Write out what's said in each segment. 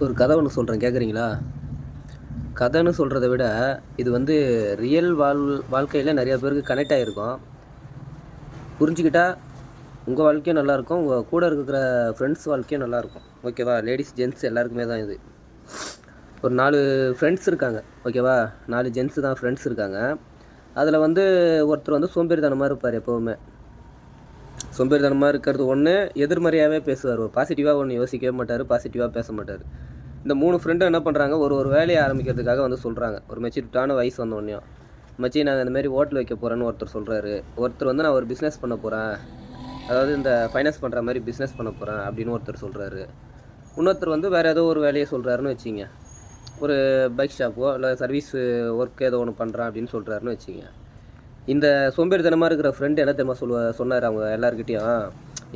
ஒரு கதை ஒன்று சொல்கிறேன் கேட்குறீங்களா? கதைன்னு சொல்கிறத விட இது வந்து ரியல் வாழ்க்கையில் நிறையா பேருக்கு கனெக்ட் ஆகிருக்கும். புரிஞ்சுக்கிட்டா உங்கள் வாழ்க்கையும் நல்லாயிருக்கும், உங்கள் கூட இருக்கிற ஃப்ரெண்ட்ஸ் வாழ்க்கையும் நல்லாயிருக்கும். ஓகேவா? லேடிஸ் ஜென்ட்ஸ் எல்லாருக்குமே தான் இது. ஒரு 4 ஃப்ரெண்ட்ஸ் இருக்காங்க. ஓகேவா? 4 ஜென்ட்ஸு தான் ஃப்ரெண்ட்ஸ் இருக்காங்க. அதில் வந்து ஒருத்தர் வந்து சோம்பேறித்தனமாக இருப்பார். எப்போவுமே சோம்பேறித்தனமாக இருக்கிறது ஒன்று, எதிர்மறையாகவே பேசுவார். ஒரு பாசிட்டிவாக ஒன்று யோசிக்கவே மாட்டார், பாசிட்டிவாக பேச மாட்டார். இந்த 3 ஃப்ரெண்டும் என்ன பண்ணுறாங்க, ஒரு வேலையை ஆரம்பிக்கிறதுக்காக வந்து சொல்கிறாங்க. ஒரு மெச்சூரிட்டான வயசு வந்தோடனையும், மச்சி நாங்கள் இந்தமாரி ஹோட்டல் வைக்க போகிறேன்னு ஒருத்தர் சொல்கிறாரு. ஒருத்தர் வந்து நான் ஒரு பிஸ்னஸ் பண்ண போகிறேன், அதாவது இந்த ஃபைனான்ஸ் பண்ணுற மாதிரி பிஸ்னஸ் பண்ண போகிறேன் அப்படின்னு ஒருத்தர் சொல்கிறாரு. இன்னொருத்தர் வந்து வேறு ஏதோ ஒரு வேலையை சொல்கிறாருன்னு வச்சிங்க. ஒரு பைக் ஷாப்போ இல்லை சர்வீஸ் ஒர்க் ஏதோ ஒன்று பண்ணுறேன் அப்படின்னு சொல்கிறாருன்னு வச்சிங்க. இந்த சோம்பேறித்தனமாக இருக்கிற ஃப்ரெண்டு என்ன தெரியுமா சொன்னார் அவங்க எல்லாருக்கிட்டையும்,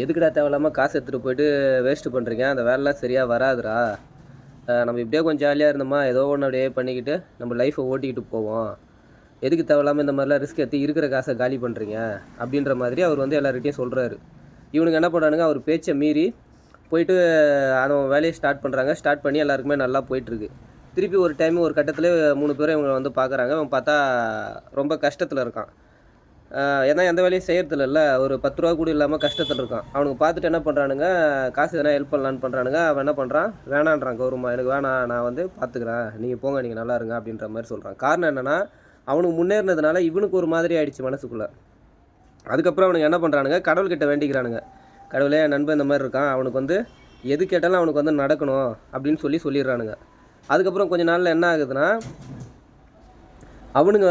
எதுக்குடா தேவையில்லாமல் காசு எடுத்துகிட்டு போயிட்டு வேஸ்ட்டு பண்ணுறீங்க, அந்த வேலைலாம் சரியாக வராதுடா, நம்ம இப்படியே கொஞ்சம் ஜாலியாக இருந்தோமா ஏதோ ஒன்று அப்படியே பண்ணிக்கிட்டு நம்ம லைஃப்பை ஓட்டிக்கிட்டு போவோம், எதுக்கு தேவையில்லாமல் இந்த மாதிரிலாம் ரிஸ்க் எடுத்து இருக்கிற காசை காலி பண்ணுறீங்க அப்படின்ற மாதிரி அவர் வந்து எல்லாருக்கிட்டையும் சொல்கிறாரு. இவனுக்கு என்ன பண்ணுறானுங்க, அவர் பேச்சை மீறி போயிட்டு அவன் வேலையை ஸ்டார்ட் பண்ணுறாங்க. ஸ்டார்ட் பண்ணி எல்லாருக்குமே நல்லா போயிட்டுருக்கு. திருப்பி ஒரு டைம் ஒரு கட்டத்தில் 3 பேரும் இவங்க வந்து பார்க்குறாங்க. அவன் பார்த்தா ரொம்ப கஷ்டத்தில் இருக்கான். ஏன்னா எந்த வேலையும் செய்கிறதில்ல, ஒரு 10 ரூபா கூட இல்லாமல் கஷ்டத்தில் இருக்கான். அவனுக்கு பார்த்துட்டு என்ன பண்ணுறானுங்க, காசு எதனா ஹெல்ப் பண்ணலான்னு பண்ணுறானுங்க. அவன் என்ன பண்ணுறான், வேணான்றான். கௌரவமாக எனக்கு வேணாம், நான் வந்து பார்த்துக்கிறேன், நீங்கள் போங்க, நீங்கள் நல்லா இருங்க அப்படின்ற மாதிரி சொல்கிறான். காரணம் என்னென்னா, அவனுக்கு முன்னேறினதுனால இவனுக்கு ஒரு மாதிரி ஆகிடுச்சு மனசுக்குள்ளே. அதுக்கப்புறம் அவனுக்கு என்ன பண்ணுறானுங்க, கடவுள்கிட்ட வேண்டிக்கிறானுங்க. கடவுளே என் நண்பன் இந்த மாதிரி இருக்கான், அவனுக்கு வந்து எது கேட்டாலும் அவனுக்கு வந்து நடக்கணும் அப்படின்னு சொல்லிடுறானுங்க. அதுக்கப்புறம் கொஞ்ச நாளில் என்ன ஆகுதுன்னா, அவனுங்க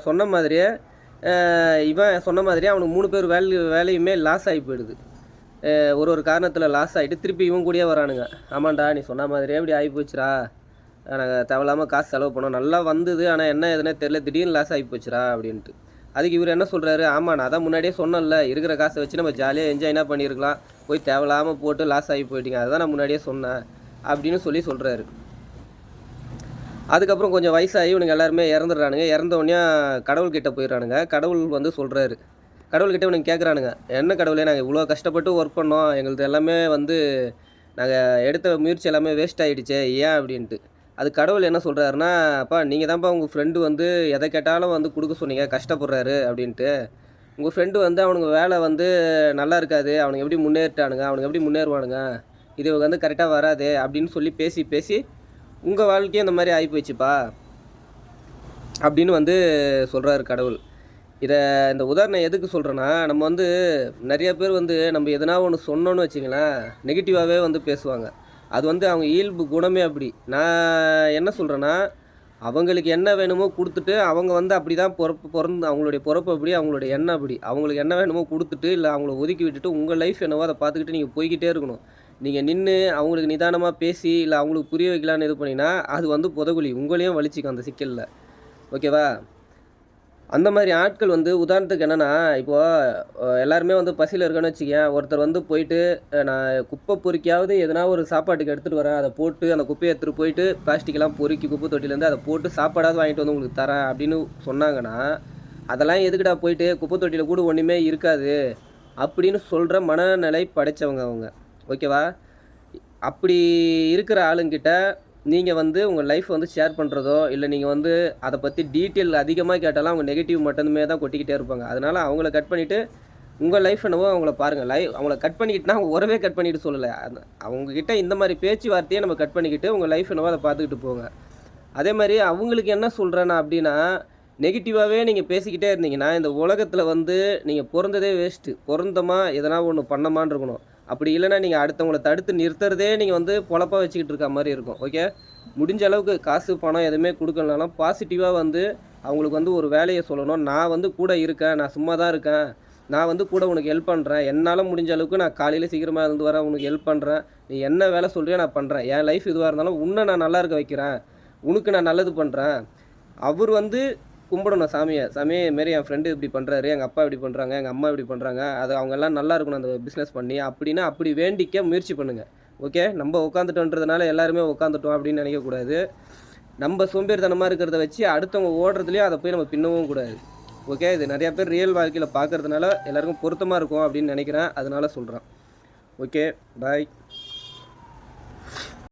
சொன்ன மாதிரியே இவன் சொன்ன மாதிரியே அவனுக்கு 3 பேர் வேலையுமே லாஸ் ஆகி போயிடுது. ஒரு காரணத்தில் லாஸ் ஆகிட்டு திருப்பி இவன் கூடயே வரானுங்க. ஆமாண்டா நீ சொன்ன மாதிரியே இப்படி ஆகி போச்சுடா, நாங்கள் தேவையில்லாமல் காசு செலவு பண்ணோம், நல்லா வந்தது, ஆனால் என்ன எதுனே தெரில, திடீர்னு லாஸ் ஆகி போச்சுடா அப்படின்ட்டு. அதுக்கு இவர் என்ன சொல்கிறாரு, ஆமாம் நான் அதான் முன்னாடியே சொன்னேன்ல, இருக்கிற காசை வச்சு நம்ம ஜாலியாக என்ஜாய் என்ன பண்ணியிருக்கலாம், போய் தேவையில்லாமல் போட்டு லாஸ் ஆகி போயிட்டீங்க, அதுதான் நான் முன்னாடியே சொன்னேன் அப்படின்னு சொல்கிறாரு. அதுக்கப்புறம் கொஞ்சம் வயசாகி இவனுங்க எல்லாருமே இறந்துடுறானுங்க. இறந்தோடனே கடவுள்கிட்ட போயிடுறானுங்க. கடவுள் வந்து சொல்கிறாரு, கடவுள்கிட்ட இவனுங்க கேட்குறானுங்க, என்ன கடவுளே நாங்கள் இவ்வளோ கஷ்டப்பட்டு ஒர்க் பண்ணோம், எங்களுக்கு எல்லாமே வந்து நாங்கள் எடுத்த முயற்சி எல்லாமே வேஸ்ட் ஆகிடுச்சே ஏன் அப்படின்ட்டு. அது கடவுள் என்ன சொல்கிறாருன்னா, அப்பா நீங்கள் தான்ப்பா உங்கள் ஃப்ரெண்டு வந்து எதை கேட்டாலும் வந்து கொடுக்க சொன்னீங்க, கஷ்டப்படுறாரு அப்படின்ட்டு. உங்கள் ஃப்ரெண்டு வந்து அவனுங்க வேலை வந்து நல்லா இருக்காது, அவனுங்க எப்படி முன்னேறிட்டானுங்க, அவனுங்க எப்படி முன்னேறுவானுங்க, இது வந்து கரெக்டாக வராது அப்படின்னு சொல்லி பேசி உங்கள் வாழ்க்கையும் இந்த மாதிரி ஆகி போயிடுச்சுப்பா அப்படின்னு வந்து சொல்கிறாரு கடவுள். இந்த உதாரணம் எதுக்கு சொல்கிறேன்னா, நம்ம வந்து நிறைய பேர் வந்து நம்ம எதனா ஒன்று சொன்னோன்னு வச்சிங்களேன், நெகட்டிவாகவே வந்து பேசுவாங்க. அது வந்து அவங்க இயல்பு குணமே அப்படி. நான் என்ன சொல்கிறேன்னா, அவங்களுக்கு என்ன வேணுமோ கொடுத்துட்டு, அவங்க வந்து அப்படி தான் பிறந்து அவங்களுடைய பிறப்பு அப்படி, அவங்களுடைய எண்ணம் அப்படி. அவங்களுக்கு என்ன வேணுமோ கொடுத்துட்டு, இல்லை அவங்கள ஒதுக்கி விட்டுட்டு, உங்கள் லைஃப் என்னவோ அதை பார்த்துக்கிட்டு நீங்கள் போய்கிட்டே இருக்கணும். நீங்கள் நின்று அவங்களுக்கு நிதானமாக பேசி, இல்லை அவங்களுக்கு புரிய வைக்கலான்னு இது பண்ணிங்கன்னா, அது வந்து புதகுழி, உங்களையும் வலிச்சிக்கும் அந்த சிக்கலில். ஓகேவா? அந்த மாதிரி ஆட்கள் வந்து உதாரணத்துக்கு என்னென்னா, இப்போது எல்லாருமே வந்து பசியில் இருக்கேன்னு வச்சுக்கேன், ஒருத்தர் வந்து போயிட்டு நான் குப்பை பொறுக்கியாவது எதனா ஒரு சாப்பாட்டுக்கு எடுத்துகிட்டு வரேன், அதை போட்டு அந்த குப்பையை எடுத்துகிட்டு போயிட்டு பிளாஸ்டிக்கெல்லாம் பொறுக்கி குப்பை தொட்டிலேருந்து அதை போட்டு சாப்பாடாவது வாங்கிட்டு வந்து உங்களுக்கு தரேன் அப்படின்னு சொன்னாங்கன்னா, அதெல்லாம் எதுக்குடா போயிட்டு குப்பை தொட்டியில் கூட ஒன்றுமே இருக்காது அப்படின்னு சொல்கிற மனநிலை படைத்தவங்க அவங்க. ஓகேவா? அப்படி இருக்கிற ஆளுங்கிட்ட நீங்கள் வந்து உங்கள் லைஃப் வந்து ஷேர் பண்ணுறதோ, இல்லை நீங்கள் வந்து அதை பற்றி டீட்டெயில் அதிகமாக கேட்டாலும் அவங்க நெகட்டிவ் மட்டுமே தான் கொட்டிக்கிட்டே இருப்பாங்க. அதனால் அவங்கள கட் பண்ணிவிட்டு உங்கள் லைஃப் என்னவோ அவங்கள பாருங்கள். அவங்கள கட் பண்ணிக்கிட்டுனா அவங்க உறவே கட் பண்ணிவிட்டு சொல்லலை, அவங்கக்கிட்ட இந்த மாதிரி பேச்சுவார்த்தையை நம்ம கட் பண்ணிக்கிட்டு உங்கள் லைஃப் என்னவோ அதை பார்த்துக்கிட்டு போங்க. அதே மாதிரி அவங்களுக்கு என்ன சொல்கிறேன்னா அப்படின்னா, நெகட்டிவாகவே நீங்கள் பேசிக்கிட்டே இருந்தீங்கன்னா இந்த உலகத்தில் வந்து நீங்கள் பிறந்ததே வேஸ்ட்டு. பிறந்தமா எதனா ஒன்று பண்ணமான்னு இருக்கணும். அப்படி இல்லைன்னா நீங்கள் அடுத்தவங்களை தடுத்து நிறுத்துறதே நீங்கள் வந்து பொழப்பாக வச்சுக்கிட்டு இருக்க மாதிரி இருக்கும். ஓகே, முடிஞ்ச அளவுக்கு காசு பணம் எதுவுமே கொடுக்கலனாலும் பாசிட்டிவாக வந்து அவங்களுக்கு வந்து ஒரு வேலையை சொல்லணும். நான் வந்து கூட இருக்கேன், நான் சும்மா தான் இருக்கேன், நான் வந்து கூட உனக்கு ஹெல்ப் பண்ணுறேன், என்னால் முடிஞ்ச அளவுக்கு நான் காலையில் சீக்கிரமாக இருந்து வரேன், உனக்கு ஹெல்ப் பண்ணுறேன், நீ என்ன வேலை சொல்கிறியோ நான் பண்ணுறேன், என் லைஃப் இதுவாக இருந்தாலும் உன்னை நான் நல்லா இருக்க வைக்கிறேன், உனக்கு நான் நல்லது பண்ணுறேன். அவர் வந்து கும்பிடணும் சாமியை, இதுமாரி என் ஃப்ரெண்டு இப்படி பண்ணுறாரு, எங்கள் அப்பா இப்படி பண்ணுறாங்க, எங்கள் அம்மா இப்படி பண்ணுறாங்க, அது அவங்க எல்லாம் நல்லா இருக்கணும் அந்த பிஸ்னஸ் பண்ணி அப்படின்னு அப்படி வேண்டிக்க முயற்சி பண்ணுங்கள். ஓகே, நம்ம உட்காந்துட்டோன்றதுனால எல்லாருமே உட்காந்துட்டோம் அப்படின்னு நினைக்கக்கூடாது. நம்ம சோம்பேறித்தனமாக இருக்கிறத வச்சு அடுத்தவங்க ஓடுறதுலேயும் அதை போய் நம்ம பின்னவும் கூடாது. ஓகே, இது நிறையா பேர் ரியல் வாழ்க்கையில் பார்க்குறதுனால எல்லாருக்கும் பொருத்தமாக இருக்கும் அப்படின்னு நினைக்கிறேன், அதனால சொல்கிறேன். ஓகே, பாய்.